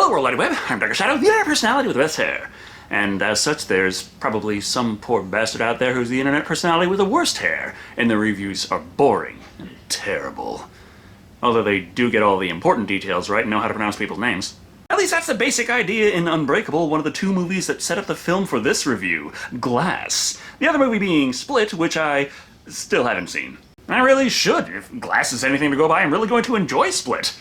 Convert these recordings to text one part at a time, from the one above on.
Hello, World Wide Web. I'm Dr. Shado, the internet personality with the best hair. And as such, there's probably some poor bastard out there who's the internet personality with the worst hair, and the reviews are boring and terrible. Although they do get all the important details right and know how to pronounce people's names. At least that's the basic idea in Unbreakable, one of the two movies that set up the film for this review, Glass. The other movie being Split, which I still haven't seen. I really should. If Glass is anything to go by, I'm really going to enjoy Split.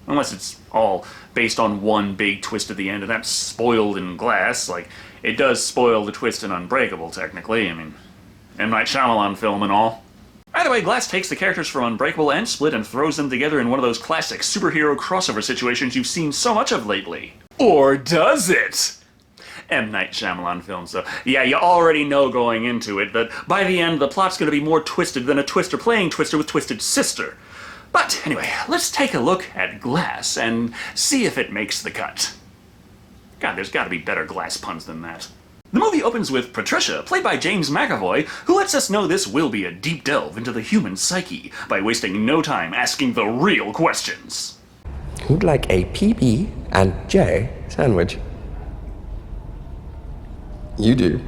Unless it's all based on one big twist at the end, and that's spoiled in Glass. Like, it does spoil the twist in Unbreakable, technically. I mean, M. Night Shyamalan film and all. Either way, Glass takes the characters from Unbreakable and Split and throws them together in one of those classic superhero crossover situations you've seen so much of lately. Or does it? M. Night Shyamalan film, so yeah, you already know going into it that by the end the plot's gonna be more twisted than a twister playing Twister with Twisted Sister. But anyway, let's take a look at Glass and see if it makes the cut. God, there's gotta be better Glass puns than that. The movie opens with Patricia, played by James McAvoy, who lets us know this will be a deep delve into the human psyche by wasting no time asking the real questions. Who'd like a PB and J sandwich? You do.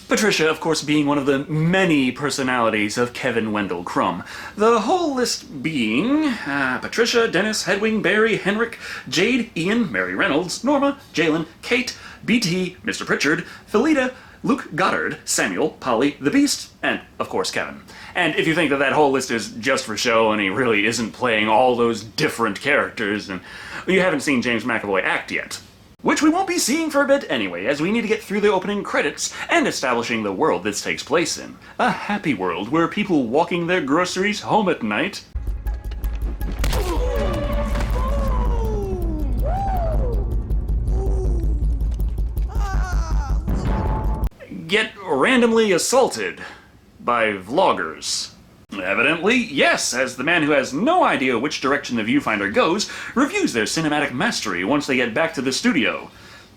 Patricia, of course, being one of the many personalities of Kevin Wendell Crumb. The whole list being Patricia, Dennis, Hedwig, Barry, Henrik, Jade, Ian, Mary Reynolds, Norma, Jalen, Kate, BT, Mr. Pritchard, Felita, Luke Goddard, Samuel, Polly, the Beast, and, of course, Kevin. And if you think that that whole list is just for show and he really isn't playing all those different characters, then you haven't seen James McAvoy act yet. Which we won't be seeing for a bit anyway, as we need to get through the opening credits and establishing the world this takes place in. A happy world where people walking their groceries home at night get randomly assaulted by vloggers. Evidently, yes, as the man who has no idea which direction the viewfinder goes reviews their cinematic mastery once they get back to the studio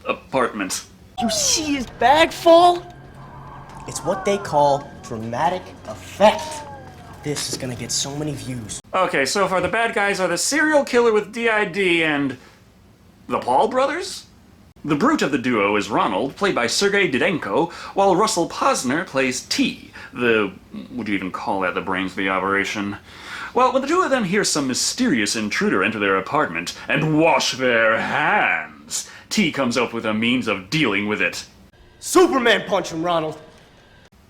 apartment. You see his bag fall? It's what they call dramatic effect. This is gonna get so many views. Okay, so far the bad guys are the serial killer with DID and the Paul brothers? The brute of the duo is Ronald, played by Sergei Didenko, while Russell Posner plays T, would you even call that the brains of the operation? Well, when the two of them hear some mysterious intruder enter their apartment and wash their hands, T comes up with a means of dealing with it. Superman punch him, Ronald.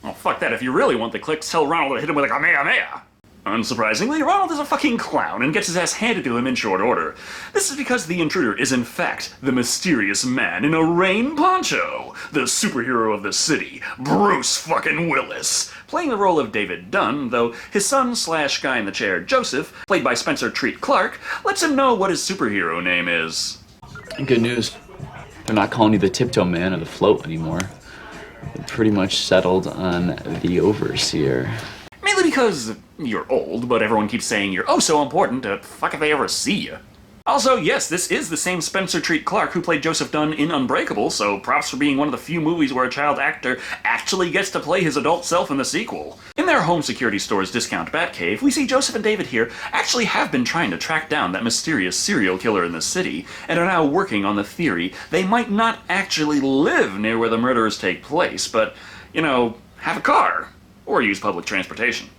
Oh, fuck that. If you really want the clicks, tell Ronald to hit him with a Kamehameha. Unsurprisingly, Ronald is a fucking clown and gets his ass handed to him in short order. This is because the intruder is in fact the mysterious man in a rain poncho, the superhero of the city, Bruce fucking Willis, playing the role of David Dunn, though his son / guy in the chair, Joseph, played by Spencer Treat Clark, lets him know what his superhero name is. Good news. They're not calling you the Tiptoe Man or the Float anymore. They're pretty much settled on the Overseer. Mainly because you're old, but everyone keeps saying you're oh so important, fuck if they ever see you. Also, yes, this is the same Spencer Treat Clark who played Joseph Dunn in Unbreakable, so props for being one of the few movies where a child actor actually gets to play his adult self in the sequel. In their home security store's discount Batcave, we see Joseph and David here actually have been trying to track down that mysterious serial killer in the city, and are now working on the theory they might not actually live near where the murders take place, but, you know, have a car. Or use public transportation.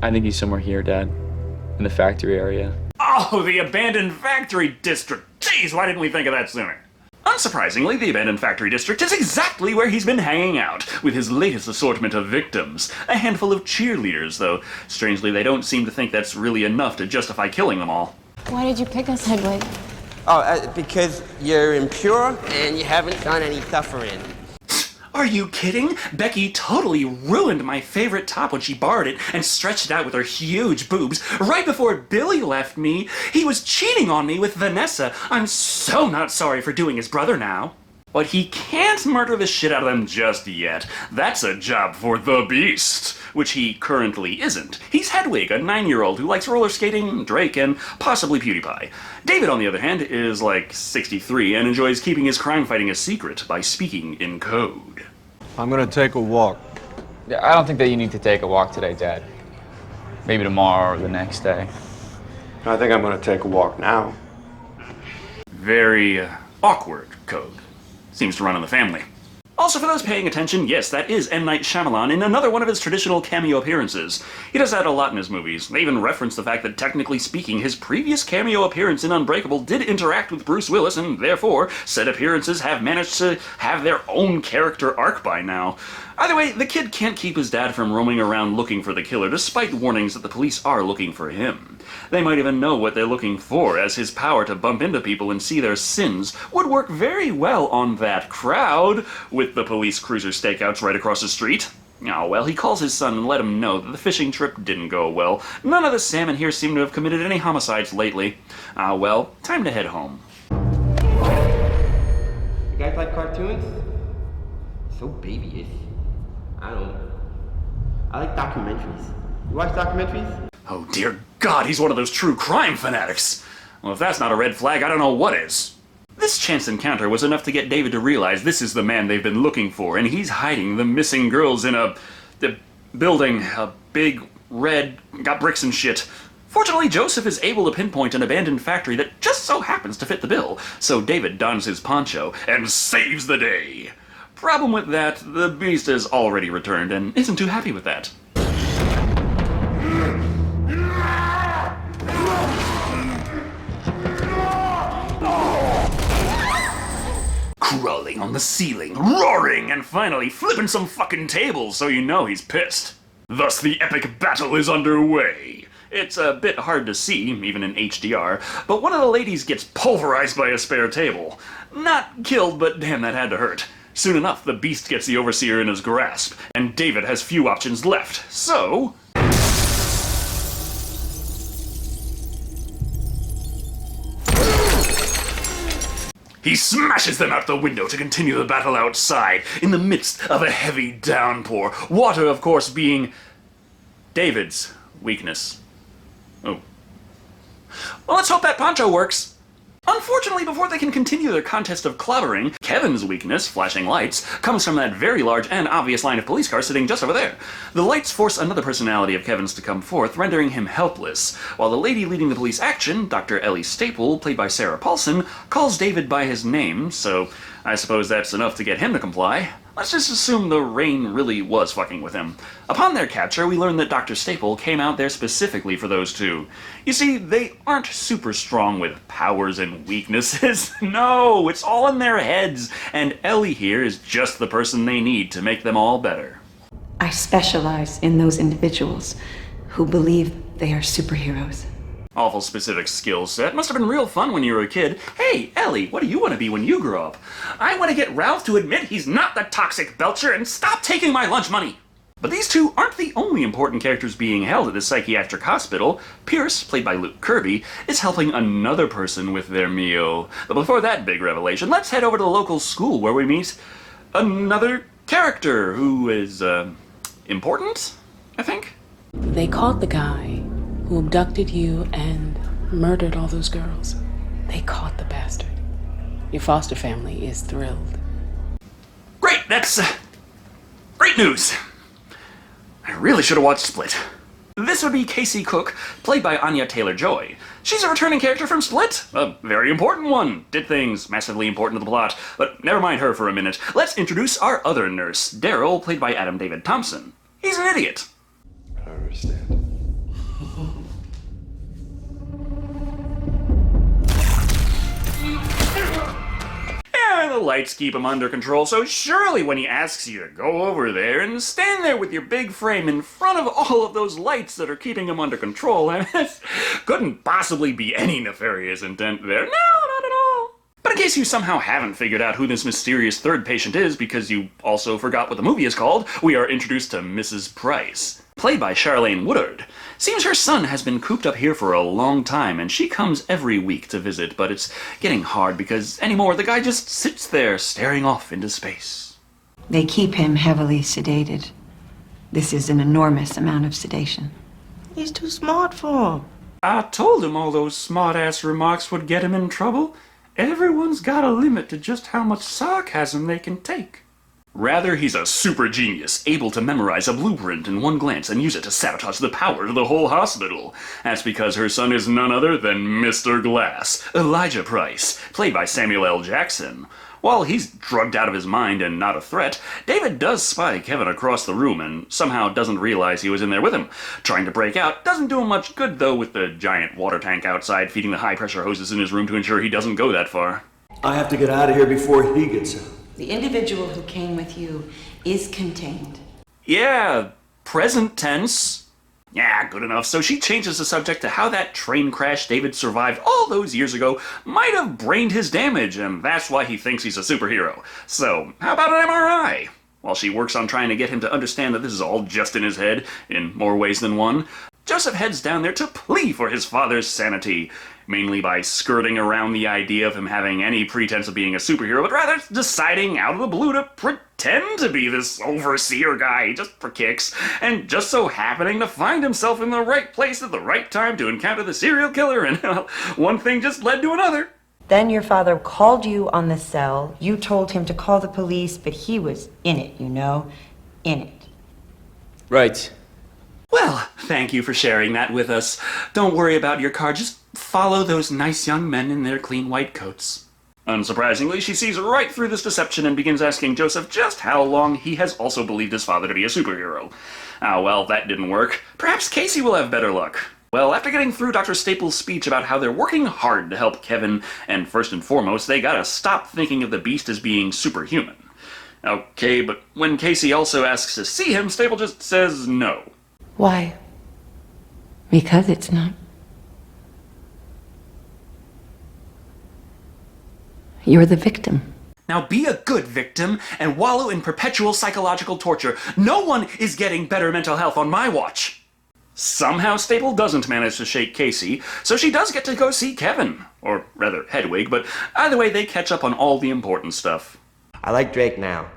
I think he's somewhere here, Dad. In the factory area. Oh, the abandoned factory district! Jeez, why didn't we think of that sooner? Unsurprisingly, the abandoned factory district is exactly where he's been hanging out, with his latest assortment of victims. A handful of cheerleaders, though strangely they don't seem to think that's really enough to justify killing them all. Why did you pick us, Hedwig? Because you're impure and you haven't done any suffering. Are you kidding? Becky totally ruined my favorite top when she borrowed it and stretched it out with her huge boobs. Right before Billy left me, he was cheating on me with Vanessa. I'm so not sorry for doing his brother now. But he can't murder the shit out of them just yet. That's a job for the Beast, which he currently isn't. He's Hedwig, a 9-year-old who likes roller skating, Drake, and possibly PewDiePie. David, on the other hand, is like 63 and enjoys keeping his crime fighting a secret by speaking in code. I'm gonna take a walk. I don't think that you need to take a walk today, Dad. Maybe tomorrow or the next day. I think I'm gonna take a walk now. Very awkward code. Seems to run in the family. Also, for those paying attention, yes, that is M. Night Shyamalan in another one of his traditional cameo appearances. He does that a lot in his movies. They even reference the fact that, technically speaking, his previous cameo appearance in Unbreakable did interact with Bruce Willis, and therefore, said appearances have managed to have their own character arc by now. Either way, the kid can't keep his dad from roaming around looking for the killer, despite warnings that the police are looking for him. They might even know what they're looking for, as his power to bump into people and see their sins would work very well on that crowd, with the police cruiser stakeouts right across the street. Oh, well, he calls his son and let him know that the fishing trip didn't go well. None of the salmon here seem to have committed any homicides lately. Well, time to head home. You guys like cartoons? So babyish. I don't. I like documentaries. You watch documentaries? Oh dear God, he's one of those true crime fanatics! Well, if that's not a red flag, I don't know what is. This chance encounter was enough to get David to realize this is the man they've been looking for, and he's hiding the missing girls in a building, a big, red, got bricks and shit. Fortunately, Joseph is able to pinpoint an abandoned factory that just so happens to fit the bill, so David dons his poncho and saves the day. Problem with that, the beast has already returned and isn't too happy with that. Crawling on the ceiling, roaring, and finally flipping some fucking tables so you know he's pissed. Thus the epic battle is underway. It's a bit hard to see, even in HDR, but one of the ladies gets pulverized by a spare table. Not killed, but damn, that had to hurt. Soon enough, the beast gets the overseer in his grasp, and David has few options left, so... he smashes them out the window to continue the battle outside, in the midst of a heavy downpour. Water, of course, being David's weakness. Oh. Well, let's hope that poncho works. Unfortunately, before they can continue their contest of clobbering, Kevin's weakness, flashing lights, comes from that very large and obvious line of police cars sitting just over there. The lights force another personality of Kevin's to come forth, rendering him helpless, while the lady leading the police action, Dr. Ellie Staple, played by Sarah Paulson, calls David by his name, so I suppose that's enough to get him to comply. Let's just assume the rain really was fucking with him. Upon their capture, we learn that Dr. Staple came out there specifically for those two. You see, they aren't super strong with powers and weaknesses. No, it's all in their heads, and Ellie here is just the person they need to make them all better. I specialize in those individuals who believe they are superheroes. Awful specific skill set. Must have been real fun when you were a kid. Hey, Ellie, what do you want to be when you grow up? I want to get Ralph to admit he's not the toxic belcher and stop taking my lunch money. But these two aren't the only important characters being held at this psychiatric hospital. Pierce, played by Luke Kirby, is helping another person with their meal. But before that big revelation, let's head over to the local school where we meet another character who is, important, I think? They caught the guy who abducted you and murdered all those girls. They caught the bastard. Your foster family is thrilled. Great, that's great news. I really should have watched Split. This would be Casey Cook, played by Anya Taylor-Joy. She's a returning character from Split, a very important one. Did things massively important to the plot, but never mind her for a minute. Let's introduce our other nurse, Daryl, played by Adam David Thompson. He's an idiot. I understand. Yeah, the lights keep him under control, so surely when he asks you to go over there and stand there with your big frame in front of all of those lights that are keeping him under control, couldn't possibly be any nefarious intent there. No, not at all. But in case you somehow haven't figured out who this mysterious third patient is because you also forgot what the movie is called, we are introduced to Mrs. Price, played by Charlene Woodard. Seems her son has been cooped up here for a long time, and she comes every week to visit, but it's getting hard because anymore the guy just sits there staring off into space. They keep him heavily sedated. This is an enormous amount of sedation. He's too smart for him. I told him all those smart-ass remarks would get him in trouble. Everyone's got a limit to just how much sarcasm they can take. Rather, he's a super genius, able to memorize a blueprint in one glance and use it to sabotage the power to the whole hospital. That's because her son is none other than Mr. Glass, Elijah Price, played by Samuel L. Jackson. While he's drugged out of his mind and not a threat, David does spy Kevin across the room and somehow doesn't realize he was in there with him. Trying to break out doesn't do him much good, though, with the giant water tank outside feeding the high-pressure hoses in his room to ensure he doesn't go that far. I have to get out of here before he gets out. The individual who came with you is contained. Yeah, present tense. Yeah, good enough. So she changes the subject to how that train crash David survived all those years ago might have brained his damage, and that's why he thinks he's a superhero. So, how about an MRI? While she works on trying to get him to understand that this is all just in his head, in more ways than one, Joseph heads down there to plea for his father's sanity, mainly by skirting around the idea of him having any pretense of being a superhero, but rather deciding out of the blue to pretend to be this overseer guy just for kicks, and just so happening to find himself in the right place at the right time to encounter the serial killer, and well, one thing just led to another. Then your father called you on the cell. You told him to call the police, but he was in it, you know? In it. Right. Well, thank you for sharing that with us. Don't worry about your car, just follow those nice young men in their clean white coats. Unsurprisingly, she sees right through this deception and begins asking Joseph just how long he has also believed his father to be a superhero. Ah, well, that didn't work. Perhaps Casey will have better luck. Well, after getting through Dr. Staples' speech about how they're working hard to help Kevin, and first and foremost, they gotta stop thinking of the Beast as being superhuman. Okay, but when Casey also asks to see him, Staple just says no. Why? Because it's not. You're the victim. Now be a good victim and wallow in perpetual psychological torture. No one is getting better mental health on my watch. Somehow Staple doesn't manage to shake Casey, so she does get to go see Kevin. Or rather, Hedwig, but either way they catch up on all the important stuff. I like Drake now.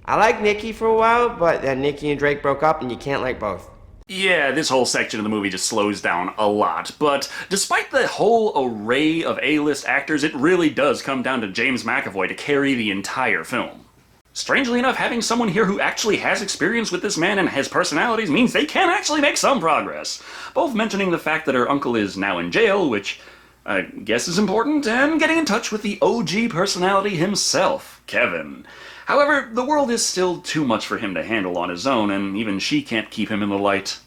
I liked Nikki for a while, but then Nikki and Drake broke up and you can't like both. Yeah, this whole section of the movie just slows down a lot, but despite the whole array of A-list actors, it really does come down to James McAvoy to carry the entire film. Strangely enough, having someone here who actually has experience with this man and his personalities means they can actually make some progress. Both mentioning the fact that her uncle is now in jail, which I guess is important, and getting in touch with the OG personality himself, Kevin. However, the world is still too much for him to handle on his own, and even she can't keep him in the light.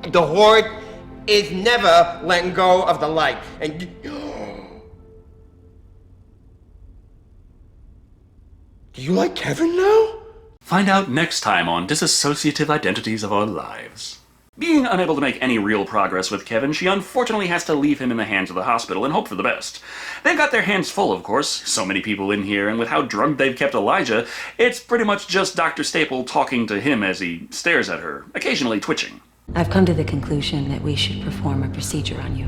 The Horde is never letting go of the light. And do you like Kevin now? Find out next time on Dissociative Identities of Our Lives. Being unable to make any real progress with Kevin, she unfortunately has to leave him in the hands of the hospital and hope for the best. They've got their hands full, of course, so many people in here, and with how drugged they've kept Elijah, it's pretty much just Dr. Staple talking to him as he stares at her, occasionally twitching. I've come to the conclusion that we should perform a procedure on you.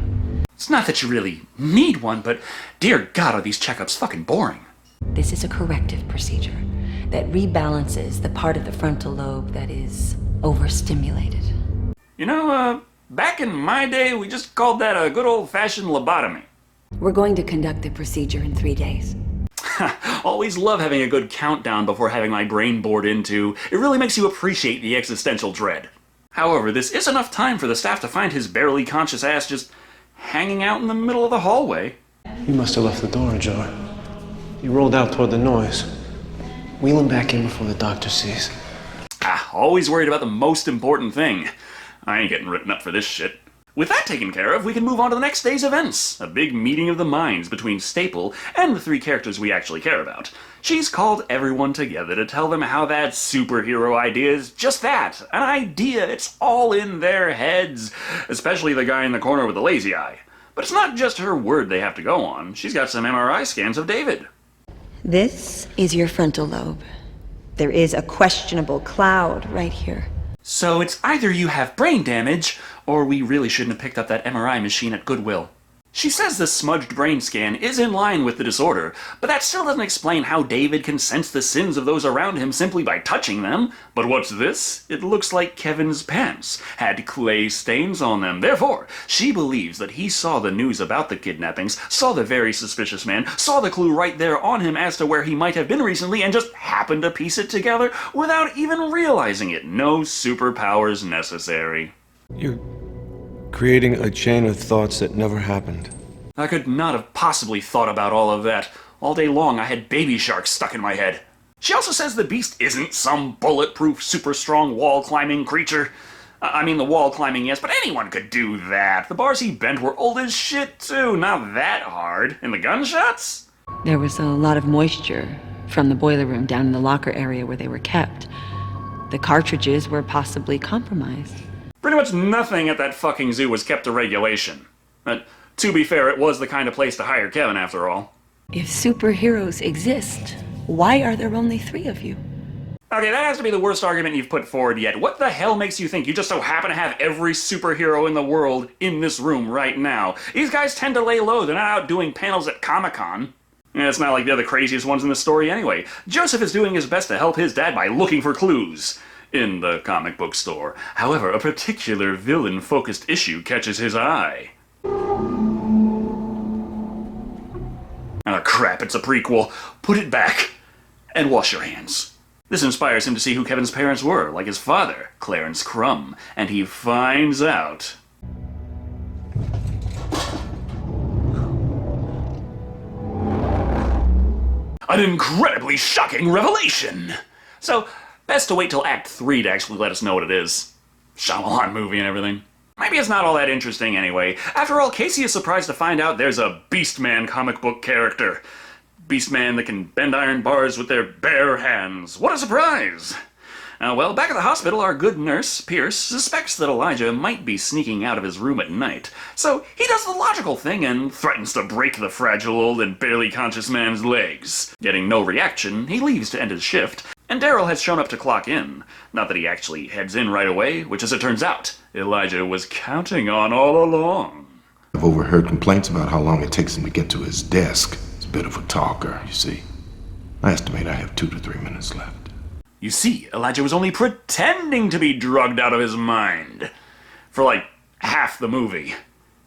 It's not that you really need one, but dear God, are these checkups fucking boring. This is a corrective procedure that rebalances the part of the frontal lobe that is overstimulated. You know, back in my day, we just called that a good old-fashioned lobotomy. We're going to conduct the procedure in 3 days. Always love having a good countdown before having my brain bored into. It really makes you appreciate the existential dread. However, this is enough time for the staff to find his barely conscious ass just hanging out in the middle of the hallway. He must have left the door ajar. He rolled out toward the noise. Wheel him back in before the doctor sees. Always worried about the most important thing. I ain't getting written up for this shit. With that taken care of, we can move on to the next day's events. A big meeting of the minds between Staple and the three characters we actually care about. She's called everyone together to tell them how that superhero idea is just that. An idea. It's all in their heads. Especially the guy in the corner with the lazy eye. But it's not just her word they have to go on. She's got some MRI scans of David. This is your frontal lobe. There is a questionable cloud right here. So it's either you have brain damage, or we really shouldn't have picked up that MRI machine at Goodwill. She says the smudged brain scan is in line with the disorder, but that still doesn't explain how David can sense the sins of those around him simply by touching them. But what's this? It looks like Kevin's pants had clay stains on them. Therefore, she believes that he saw the news about the kidnappings, saw the very suspicious man, saw the clue right there on him as to where he might have been recently, and just happened to piece it together without even realizing it. No superpowers necessary. You're creating a chain of thoughts that never happened. I could not have possibly thought about all of that. All day long I had baby sharks stuck in my head. She also says the beast isn't some bulletproof, super strong wall-climbing creature. I mean, the wall climbing, yes, but anyone could do that. The bars he bent were old as shit, too. Not that hard. And the gunshots? There was a lot of moisture from the boiler room down in the locker area where they were kept. The cartridges were possibly compromised. Pretty much nothing at that fucking zoo was kept to regulation. But to be fair, it was the kind of place to hire Kevin, after all. If superheroes exist, why are there only 3 of you? Okay, that has to be the worst argument you've put forward yet. What the hell makes you think you just so happen to have every superhero in the world in this room right now? These guys tend to lay low. They're not out doing panels at Comic-Con. It's not like they're the craziest ones in the story anyway. Joseph is doing his best to help his dad by looking for clues in the comic book store. However, a particular villain-focused issue catches his eye. Oh crap, it's a prequel. Put it back and wash your hands. This inspires him to see who Kevin's parents were, like his father, Clarence Crumb, and he finds out. An incredibly shocking revelation! So, best to wait till Act 3 to actually let us know what it is. Shyamalan movie and everything. Maybe it's not all that interesting anyway. After all, Casey is surprised to find out there's a Beastman comic book character. Beastman that can bend iron bars with their bare hands. What a surprise! Well, back at the hospital, our good nurse, Pierce, suspects that Elijah might be sneaking out of his room at night. So he does the logical thing and threatens to break the fragile old and barely conscious man's legs. Getting no reaction, he leaves to end his shift, and Daryl has shown up to clock in. Not that he actually heads in right away, which as it turns out, Elijah was counting on all along. I've overheard complaints about how long it takes him to get to his desk. He's a bit of a talker, you see. I estimate I have 2 to 3 minutes left. You see, Elijah was only pretending to be drugged out of his mind. For like half the movie.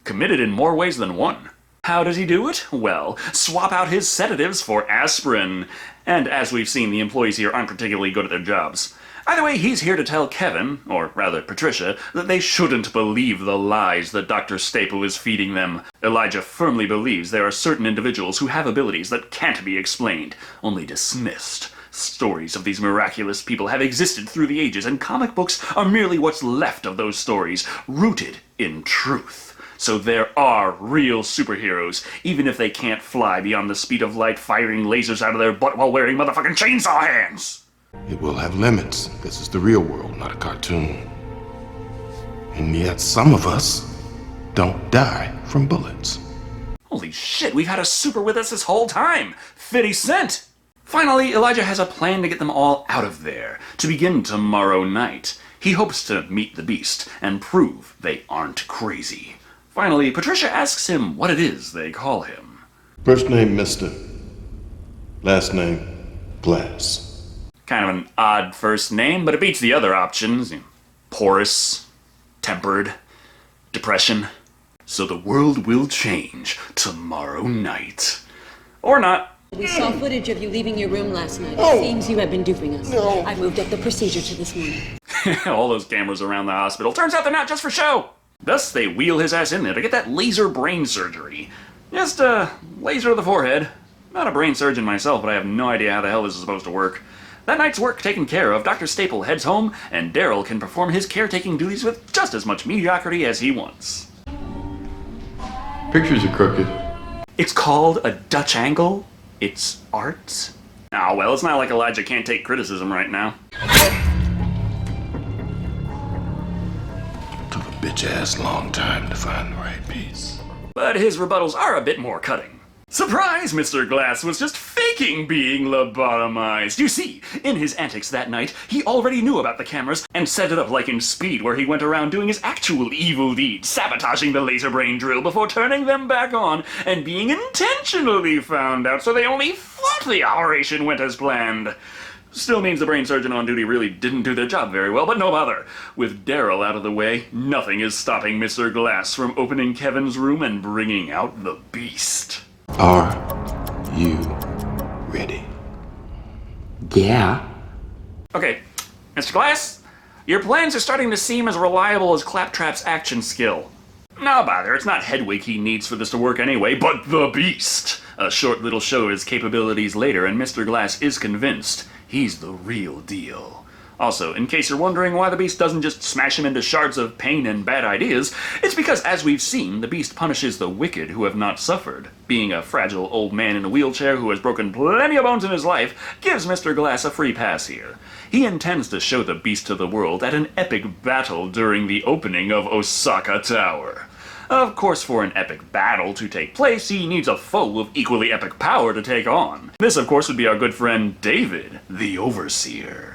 Committed in more ways than one. How does he do it? Well, swap out his sedatives for aspirin. And as we've seen, the employees here aren't particularly good at their jobs. Either way, he's here to tell Kevin, or rather Patricia, that they shouldn't believe the lies that Dr. Staple is feeding them. Elijah firmly believes there are certain individuals who have abilities that can't be explained, only dismissed. Stories of these miraculous people have existed through the ages, and comic books are merely what's left of those stories, rooted in truth. So there are real superheroes, even if they can't fly beyond the speed of light, firing lasers out of their butt while wearing motherfucking chainsaw hands! It will have limits. This is the real world, not a cartoon. And yet some of us don't die from bullets. Holy shit, we've had a super with us this whole time! 50 Cent! Finally, Elijah has a plan to get them all out of there, to begin tomorrow night. He hopes to meet the beast and prove they aren't crazy. Finally, Patricia asks him what it is they call him. First name, Mr. Last name, Glass. Kind of an odd first name, but it beats the other options. Porous, tempered, depression. So the world will change tomorrow night. Or not. We saw footage of you leaving your room last night. Oh. It seems you have been duping us. No. I moved up the procedure to this morning. All those cameras around the hospital. Turns out they're not just for show. Thus, they wheel his ass in there to get that laser brain surgery. Just a laser to the forehead. Not a brain surgeon myself, but I have no idea how the hell this is supposed to work. That night's work taken care of, Dr. Staple heads home, and Daryl can perform his caretaking duties with just as much mediocrity as he wants. Pictures are crooked. It's called a Dutch angle. It's art. Ah, well, it's not like Elijah can't take criticism right now. Took a bitch-ass long time to find the right piece. But his rebuttals are a bit more cutting. Surprise, Mr. Glass was just faking being lobotomized. You see, in his antics that night, he already knew about the cameras and set it up like in Speed, where he went around doing his actual evil deeds, sabotaging the laser brain drill before turning them back on and being intentionally found out so they only thought the operation went as planned. Still means the brain surgeon on duty really didn't do their job very well, but no bother. With Daryl out of the way, nothing is stopping Mr. Glass from opening Kevin's room and bringing out the beast. Are you ready? Yeah. Okay, Mr. Glass, your plans are starting to seem as reliable as Claptrap's action skill. No bother, it's not Hedwig he needs for this to work anyway, but the Beast! A short little show of his capabilities later, and Mr. Glass is convinced he's the real deal. Also, in case you're wondering why the Beast doesn't just smash him into shards of pain and bad ideas, it's because, as we've seen, the Beast punishes the wicked who have not suffered. Being a fragile old man in a wheelchair who has broken plenty of bones in his life gives Mr. Glass a free pass here. He intends to show the Beast to the world at an epic battle during the opening of Osaka Tower. Of course, for an epic battle to take place, he needs a foe of equally epic power to take on. This, of course, would be our good friend David, the Overseer.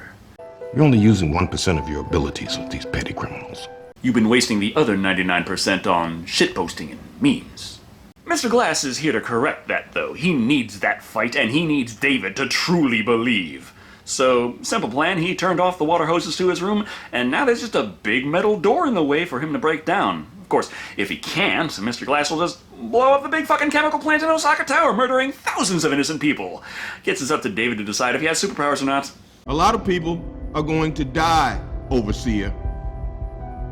You're only using 1% of your abilities with these petty criminals. You've been wasting the other 99% on shitposting and memes. Mr. Glass is here to correct that, though. He needs that fight, and he needs David to truly believe. So, simple plan, he turned off the water hoses to his room, and now there's just a big metal door in the way for him to break down. Of course, if he can't, Mr. Glass will just blow up the big fucking chemical plant in Osaka Tower, murdering thousands of innocent people. Gets us up to David to decide if he has superpowers or not. A lot of people are going to die, Overseer,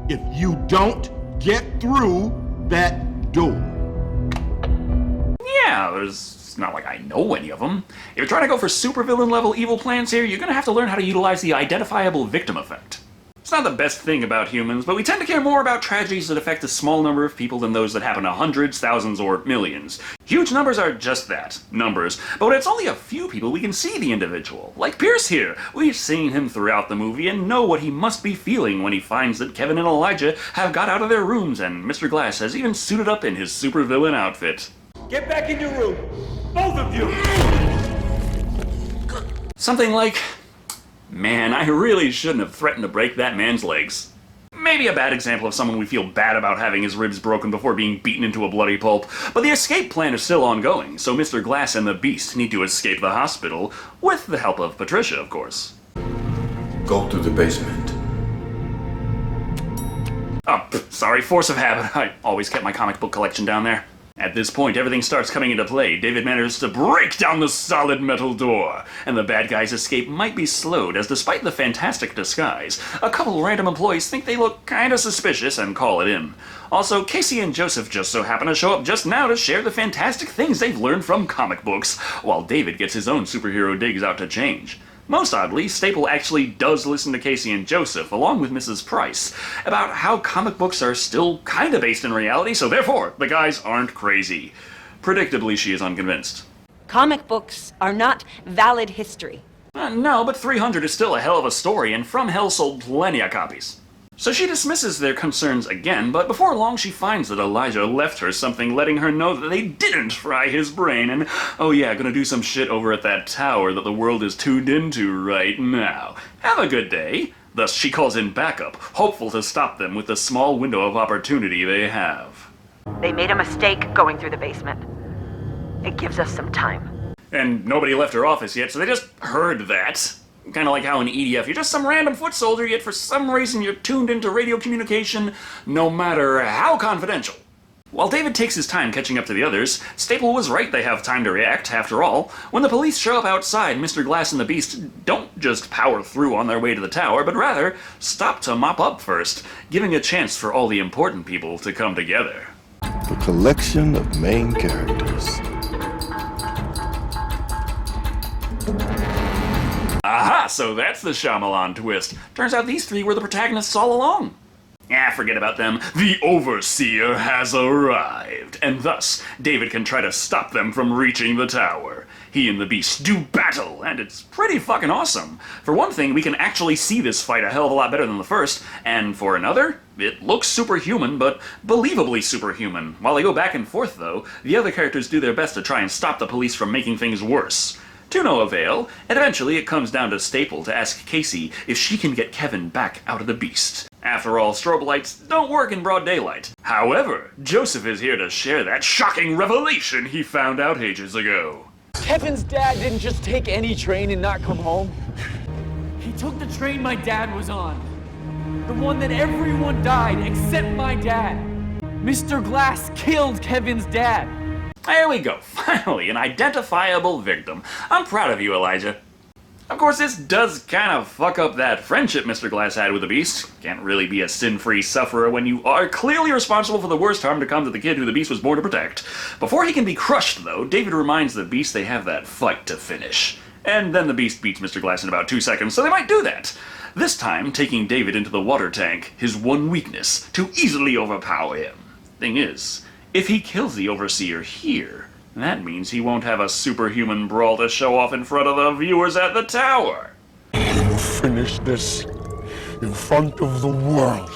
if you don't get through that door. Yeah, it's not like I know any of them. If you're trying to go for supervillain level evil plans here, you're gonna have to learn how to utilize the identifiable victim effect. It's not the best thing about humans, but we tend to care more about tragedies that affect a small number of people than those that happen to hundreds, thousands, or millions. Huge numbers are just that, numbers. But when it's only a few people, we can see the individual. Like Pierce here. We've seen him throughout the movie and know what he must be feeling when he finds that Kevin and Elijah have got out of their rooms and Mr. Glass has even suited up in his supervillain outfit. Get back in your room, both of you! Something like, man, I really shouldn't have threatened to break that man's legs. Maybe a bad example of someone we feel bad about having his ribs broken before being beaten into a bloody pulp, but the escape plan is still ongoing, so Mr. Glass and the Beast need to escape the hospital, with the help of Patricia, of course. Go through the basement. Oh, sorry, force of habit. I always kept my comic book collection down there. At this point, everything starts coming into play. David manages to break down the solid metal door, and the bad guy's escape might be slowed, as despite the fantastic disguise, a couple random employees think they look kinda suspicious and call it in. Also, Casey and Joseph just so happen to show up just now to share the fantastic things they've learned from comic books, while David gets his own superhero digs out to change. Most oddly, Staple actually does listen to Casey and Joseph, along with Mrs. Price, about how comic books are still kinda based in reality, so therefore, the guys aren't crazy. Predictably, she is unconvinced. Comic books are not valid history. No, but 300 is still a hell of a story, and From Hell sold plenty of copies. So she dismisses their concerns again, but before long she finds that Elijah left her something letting her know that they didn't fry his brain, and oh yeah, gonna do some shit over at that tower that the world is tuned into right now. Have a good day. Thus she calls in backup, hopeful to stop them with the small window of opportunity they have. They made a mistake going through the basement. It gives us some time. And nobody left her office yet, so they just heard that. Kind of like how in EDF, you're just some random foot soldier, yet for some reason you're tuned into radio communication, no matter how confidential. While David takes his time catching up to the others, Staple was right they have time to react. After all, when the police show up outside, Mr. Glass and the Beast don't just power through on their way to the tower, but rather stop to mop up first, giving a chance for all the important people to come together. The collection of main characters. Aha, so that's the Shyamalan twist. Turns out these three were the protagonists all along. Forget about them. The Overseer has arrived, and thus, David can try to stop them from reaching the tower. He and the Beast do battle, and it's pretty fucking awesome. For one thing, we can actually see this fight a hell of a lot better than the first, and for another, it looks superhuman, but believably superhuman. While they go back and forth, though, the other characters do their best to try and stop the police from making things worse. To no avail, and eventually it comes down to Staple to ask Casey if she can get Kevin back out of the Beast. After all, strobe lights don't work in broad daylight. However, Joseph is here to share that shocking revelation he found out ages ago. Kevin's dad didn't just take any train and not come home. He took the train my dad was on. The one that everyone died except my dad. Mr. Glass killed Kevin's dad. There we go, finally, an identifiable victim. I'm proud of you, Elijah. Of course, this does kind of fuck up that friendship Mr. Glass had with the Beast. Can't really be a sin-free sufferer when you are clearly responsible for the worst harm to come to the kid who the Beast was born to protect. Before he can be crushed, though, David reminds the Beast they have that fight to finish. And then the Beast beats Mr. Glass in about 2 seconds, so they might do that. This time, taking David into the water tank, his one weakness, to easily overpower him. Thing is, if he kills the Overseer here, that means he won't have a superhuman brawl to show off in front of the viewers at the tower. Finish this in front of the world.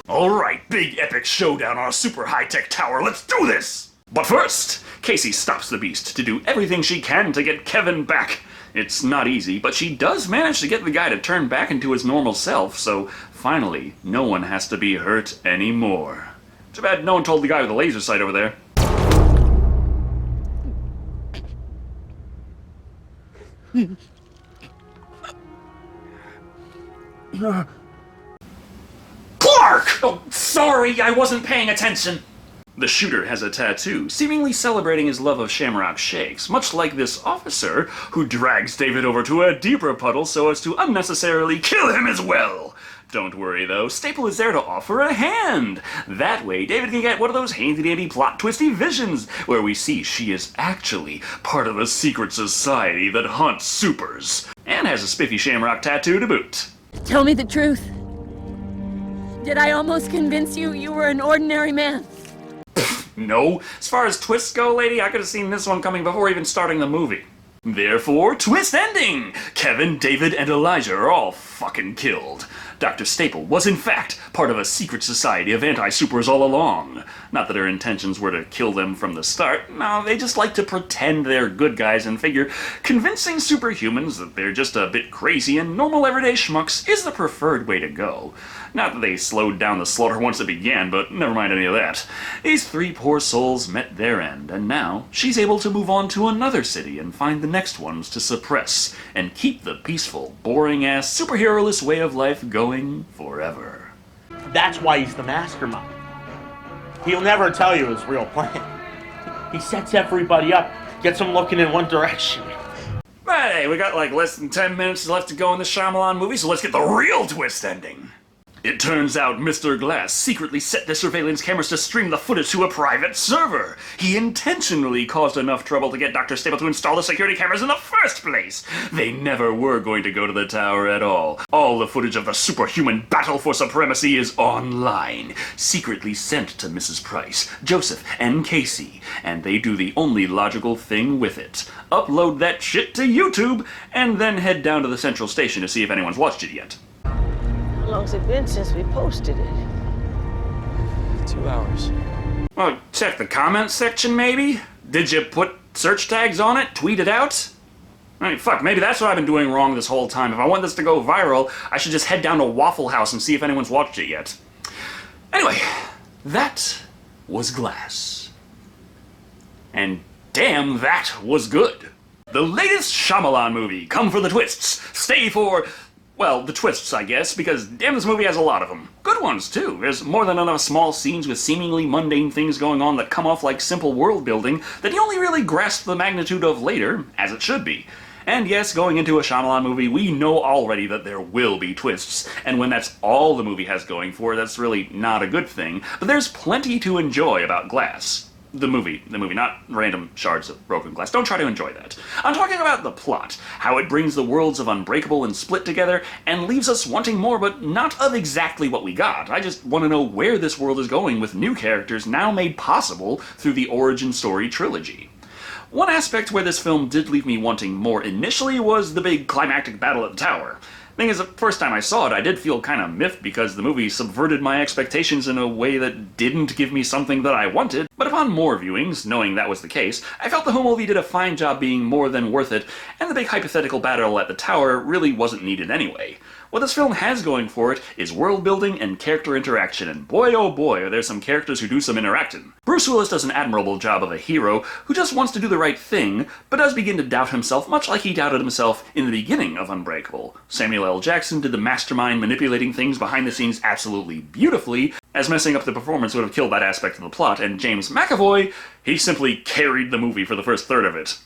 Alright, big epic showdown on a super high-tech tower, let's do this! But first, Casey stops the Beast to do everything she can to get Kevin back. It's not easy, but she does manage to get the guy to turn back into his normal self, so finally, no one has to be hurt anymore. Too bad no one told the guy with the laser sight over there. Clark! Oh, sorry, I wasn't paying attention. The shooter has a tattoo, seemingly celebrating his love of Shamrock Shakes, much like this officer who drags David over to a deeper puddle so as to unnecessarily kill him as well. Don't worry though, Staple is there to offer a hand. That way, David can get one of those handy-dandy plot-twisty visions, where we see she is actually part of a secret society that hunts supers, and has a spiffy Shamrock tattoo to boot. Tell me the truth. Did I almost convince you you were an ordinary man? No, as far as twists go, lady, I could have seen this one coming before even starting the movie. Therefore, twist ending! Kevin, David, and Elijah are all fucking killed. Dr. Staple was in fact part of a secret society of anti-supers all along. Not that her intentions were to kill them from the start, no, they just like to pretend they're good guys and figure convincing superhumans that they're just a bit crazy and normal everyday schmucks is the preferred way to go. Not that they slowed down the slaughter once it began, but never mind any of that. These three poor souls met their end, and now she's able to move on to another city and find the next ones to suppress, and keep the peaceful, boring-ass, superhero-less way of life going forever. That's why he's the mastermind. He'll never tell you his real plan. He sets everybody up, gets them looking in one direction. But hey, we got like less than 10 minutes left to go in the Shyamalan movie, so let's get the real twist ending. It turns out Mr. Glass secretly set the surveillance cameras to stream the footage to a private server. He intentionally caused enough trouble to get Dr. Staple to install the security cameras in the first place. They never were going to go to the tower at all. All the footage of the superhuman battle for supremacy is online, secretly sent to Mrs. Price, Joseph, and Casey, and they do the only logical thing with it. Upload that shit to YouTube, and then head down to the central station to see if anyone's watched it yet. How long's it been since we posted it? 2 hours. Well, check the comments section, maybe? Did you put search tags on it? Tweet it out? I mean, fuck, maybe that's what I've been doing wrong this whole time. If I want this to go viral, I should just head down to Waffle House and see if anyone's watched it yet. Anyway, that was Glass. And damn, that was good. The latest Shyamalan movie. Come for the twists. Stay for... well, the twists, I guess, because damn, this movie has a lot of them. Good ones, too. There's more than enough small scenes with seemingly mundane things going on that come off like simple world building that you only really grasp the magnitude of later, as it should be. And yes, going into a Shyamalan movie, we know already that there will be twists, and when that's all the movie has going for it, that's really not a good thing, but there's plenty to enjoy about Glass. The movie, not random shards of broken glass. Don't try to enjoy that. I'm talking about the plot, how it brings the worlds of Unbreakable and Split together, and leaves us wanting more, but not of exactly what we got. I just want to know where this world is going with new characters now made possible through the origin story trilogy. One aspect where this film did leave me wanting more initially was the big climactic battle at the tower. Thing is, the first time I saw it, I did feel kind of miffed because the movie subverted my expectations in a way that didn't give me something that I wanted, but upon more viewings, knowing that was the case, I felt the whole movie did a fine job being more than worth it, and the big hypothetical battle at the tower really wasn't needed anyway. What this film has going for it is world building and character interaction, and boy oh boy are there some characters who do some interacting. Bruce Willis does an admirable job of a hero who just wants to do the right thing, but does begin to doubt himself much like he doubted himself in the beginning of Unbreakable. Samuel L. Jackson did the mastermind manipulating things behind the scenes absolutely beautifully, as messing up the performance would have killed that aspect of the plot, and James McAvoy, he simply carried the movie for the first third of it.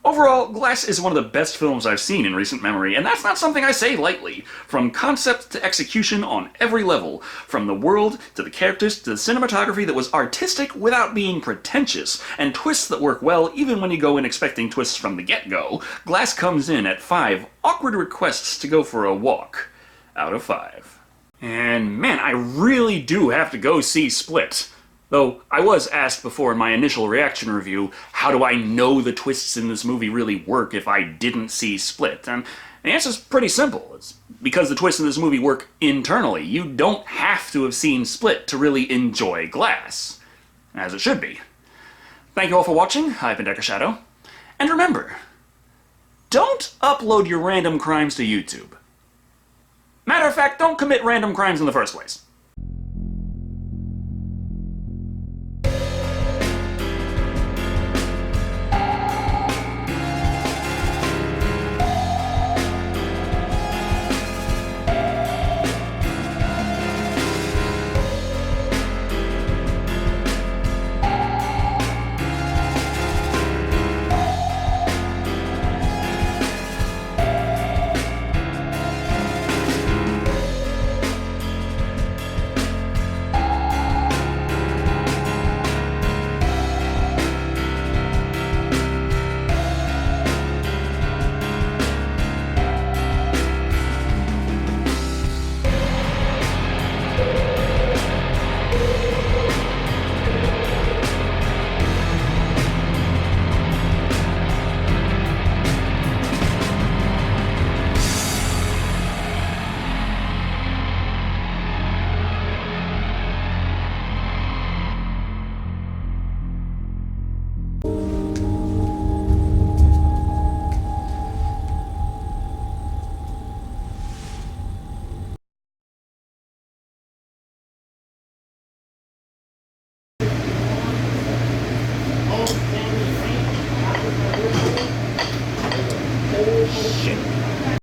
Overall, Glass is one of the best films I've seen in recent memory, and that's not something I say lightly. From concept to execution on every level, from the world to the characters to the cinematography that was artistic without being pretentious, and twists that work well even when you go in expecting twists from the get-go, Glass comes in at 5 awkward requests to go for a walk out of 5. And man, I really do have to go see Split. Though, I was asked before in my initial reaction review, how do I know the twists in this movie really work if I didn't see Split? And the answer's pretty simple. It's because the twists in this movie work internally. You don't have to have seen Split to really enjoy Glass. As it should be. Thank you all for watching. I've been Shado. And remember, don't upload your random crimes to YouTube. Matter of fact, don't commit random crimes in the first place. Shit.